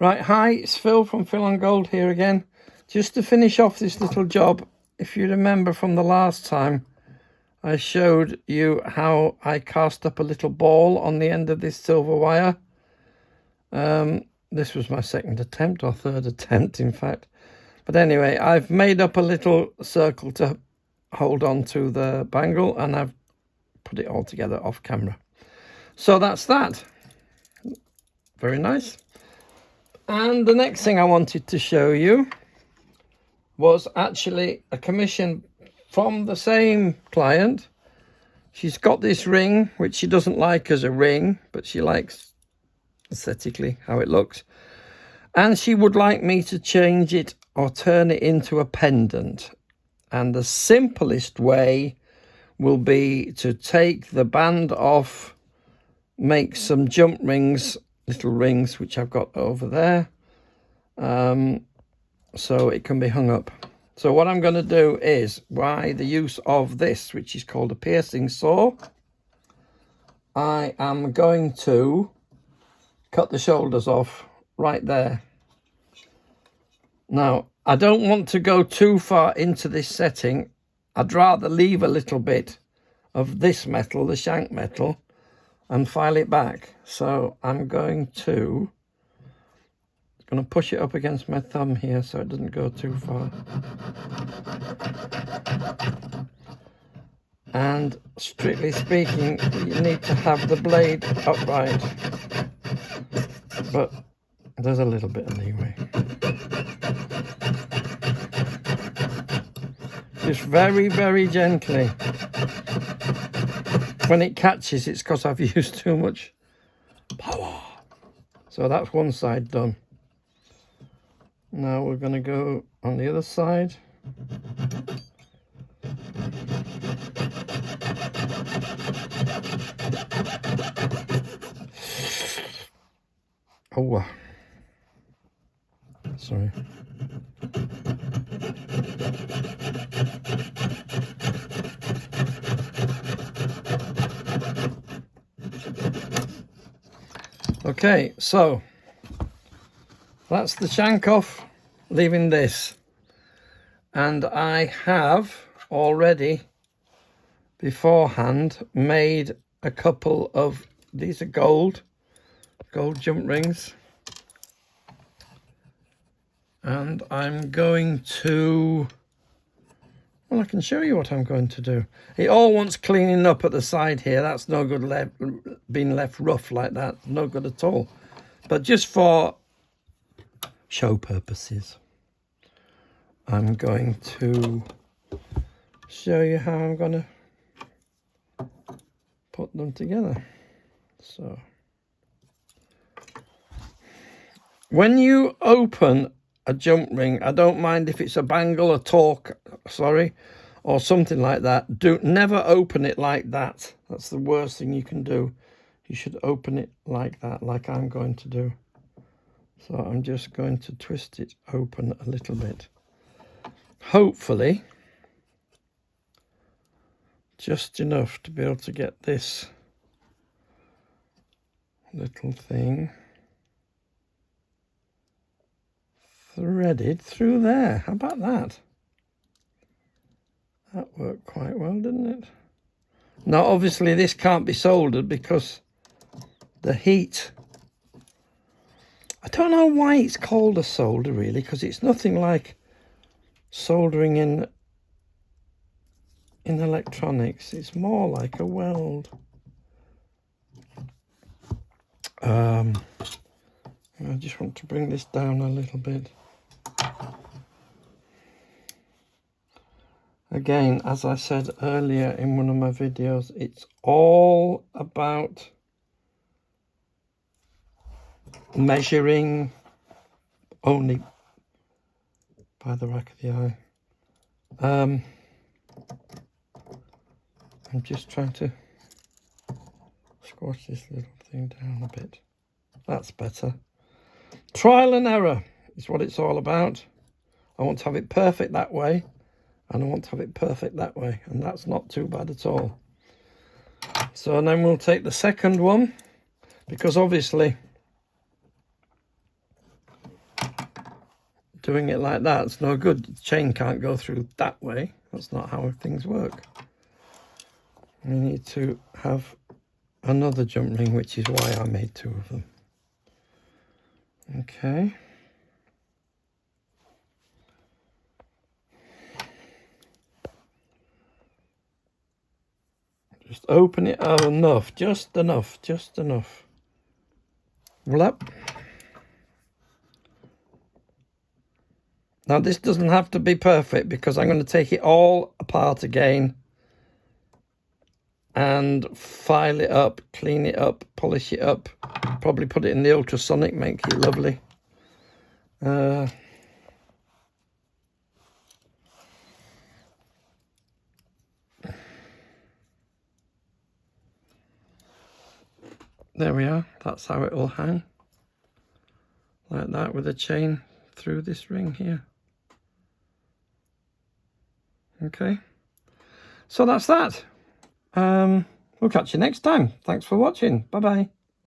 Right, hi, it's Phil from Phil on Gold here again. Just to finish off this little job, if you remember from the last time, I showed you how I cast up a little ball on the end of this silver wire. This was my second attempt, or third attempt in fact. But anyway, I've made up a little circle to hold on to the bangle, and I've put it all together off camera. So that's that. Very nice. And the next thing I wanted to show you was actually a commission from the same client. She's got this ring, which she doesn't like as a ring, but she likes aesthetically how it looks. And she would like me to change it or turn it into a pendant. And the simplest way will be to take the band off, make some jump rings, little rings, which I've got over there, so it can be hung up. So what I'm going to do is, by the use of this, which is called a piercing saw, I am going to cut the shoulders off right there. Now, I don't want to go too far into this setting. I'd rather leave a little bit of this metal, the shank metal, and file it back. So I'm going to push it up against my thumb here so it doesn't go too far. And strictly speaking, you need to have the blade upright, but there's a little bit of leeway. Just very, very gently. When it catches, it's because I've used too much power. So that's one side done. Now we're going to go on the other side. Oh, sorry. Okay, so that's the shank off, leaving this. And I have already beforehand made a couple of, these are gold jump rings. And I'm going to, well, I can show you what I'm going to do. It all wants cleaning up at the side here. That's no good being left rough like that. No good at all. But just for show purposes, I'm going to show you how I'm going to put them together. So when you open a jump ring, I don't mind if it's a bangle, a torque, or something like that. Never open it like that. That's the worst thing you can do. You should open it like that, like I'm going to do. So I'm just going to twist it open a little bit. Hopefully, just enough to be able to get this little thing threaded through there. How about that? That worked quite well, didn't it? Now, obviously, this can't be soldered because the heat. I don't know why it's called a solder, really, because it's nothing like soldering in electronics. It's more like a weld. I just want to bring this down a little bit. Again, as I said earlier in one of my videos, it's all about measuring only by the back of the eye. I'm just trying to squash this little thing down a bit. That's better. Trial and error is what it's all about. I want to have it perfect that way, and I want to have it perfect that way, and that's not too bad at all. So then we'll take the second one, because obviously doing it like that, it's no good. The chain can't go through that way. That's not how things work. We need to have another jump ring, which is why I made 2 of them. Okay. Just open it out enough, just enough. Voila. Now this doesn't have to be perfect because I'm going to take it all apart again and file it up, clean it up, polish it up, probably put it in the ultrasonic, make it lovely. There we are, that's how it will hang, like that, with a chain through this ring here. Okay, so that's that. We'll catch you next time. Thanks for watching. Bye bye.